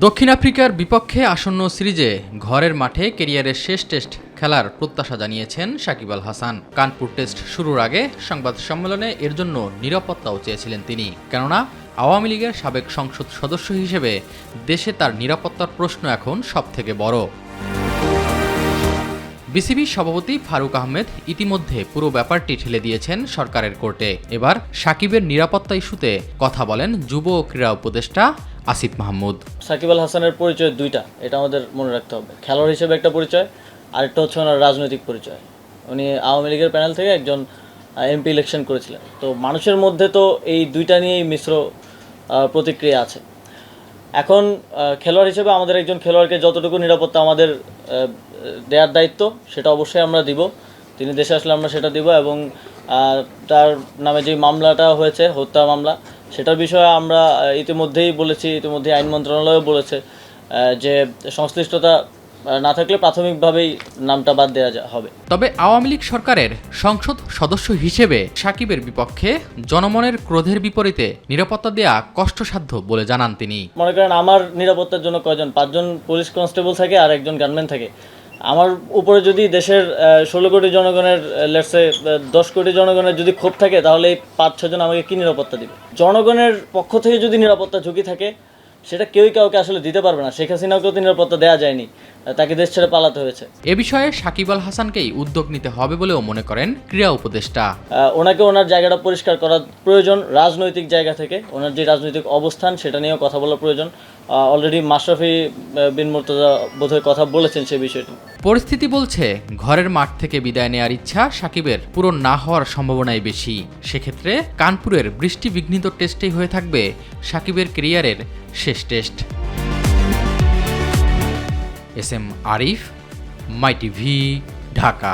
দক্ষিণ আফ্রিকার বিপক্ষে আসন্ন সিরিজে ঘরের মাঠে ক্যারিয়ারের শেষ টেস্ট খেলার প্রত্যাশা জানিয়েছেন সাকিব আল হাসান। কানপুর টেস্ট শুরুর আগে সংবাদ সম্মেলনে এর জন্য নিরাপত্তাও চেয়েছিলেন তিনি, কেননা আওয়ামী লীগের সাবেক সংসদ সদস্য হিসেবে দেশে তার নিরাপত্তার প্রশ্ন এখন সবথেকে বড়। বিসিবি সভাপতি ফারুক আহমেদ ইতিমধ্যে পুরো ব্যাপারটি ঠেলে দিয়েছেন সরকারের কোর্টে। এবার সাকিবের নিরাপত্তা ইস্যুতে কথা বলেন যুব ও ক্রীড়া উপদেষ্টা আসিফ মাহমুদ। সাকিব আল হাসানের পরিচয় দুইটা, এটা আমাদের মনে রাখতে হবে। খেলোয়াড় হিসেবে একটা পরিচয়, আরেকটা হচ্ছে ওনার রাজনৈতিক পরিচয়। উনি আওয়ামী লীগের প্যানেল থেকে একজন এমপি ইলেকশন করেছিলেন। তো মানুষের মধ্যে তো এই দুইটা নিয়েই মিশ্র প্রতিক্রিয়া আছে। এখন খেলোয়াড় হিসেবে আমাদের একজন খেলোয়াড়কে যতটুকু নিরাপত্তা আমাদের দেওয়ার দায়িত্ব সেটা অবশ্যই আমরা দিব। তিনি দেশে আসলে আমরা সেটা দিব, এবং তার নামে যে মামলাটা হয়েছে, হত্যা মামলা, সেটার বিষয়ে আমরা ইতিমধ্যেই বলেছি, ইতিমধ্যে আইন মন্ত্রণালয়ও বলেছে যে সংশ্লিষ্টতা না থাকলে প্রাথমিকভাবেই নামটা বাদ দেওয়া হবে। তবে আওয়ামী লীগ সরকারের সংসদ সদস্য হিসেবে সাকিবের বিপক্ষে জনমনের ক্রোধের বিপরীতে নিরাপত্তা দেয়া কষ্টসাধ্য বলে জানান তিনি। মনে করেন আমার নিরাপত্তার জন্য কয়জন, 5 জন পুলিশ কনস্টেবল থাকে আর একজন গানম্যান থাকে। আমার উপরে যদি দেশের 16 কোটি জনগণের, লেটসে 10 কোটি জনগণের যদি ক্ষোভ থাকে, তাহলে এই 5-6 জন আমাকে কি নিরাপত্তা দিবে? জনগণের পক্ষ থেকে যদি নিরাপত্তা ঝুঁকি থাকে, সেটা কেউই কাউকে আসলে দিতে পারবে না। শেখ হাসিনাকেও তো নিরাপত্তা দেওয়া যায়নি, তাকে দেশ ছেড়ে পালাতে হয়েছে। এ বিষয়ে সাকিব আল হাসানকেই উদ্যোগ নিতে হবে বলেও মনে করেন ক্রীড়া উপদেষ্টা। ওনাকে ওনার জায়গাটা পরিষ্কার করা প্রয়োজন। রাজনৈতিক জায়গা থেকে ওনার যে রাজনৈতিক অবস্থান, সেটা নিয়েও কথা বলা প্রয়োজন। অলরেডি মাশরাফি বিন মুর্তজা বোধহয় কথা বলেছেন সে বিষয়টি। পরিস্থিতি বলছে ঘরের মাঠ থেকে বিদায় নেওয়ার ইচ্ছা সাকিবের পূরণ না হওয়ার সম্ভাবনাই বেশি। সেক্ষেত্রে কানপুরের বৃষ্টিবিঘ্নিত টেস্টেই হয়ে থাকবে সাকিবের ক্যারিয়ারের শেষ টেস্ট। এস এম আরিফ, মাই টিভি, ঢাকা।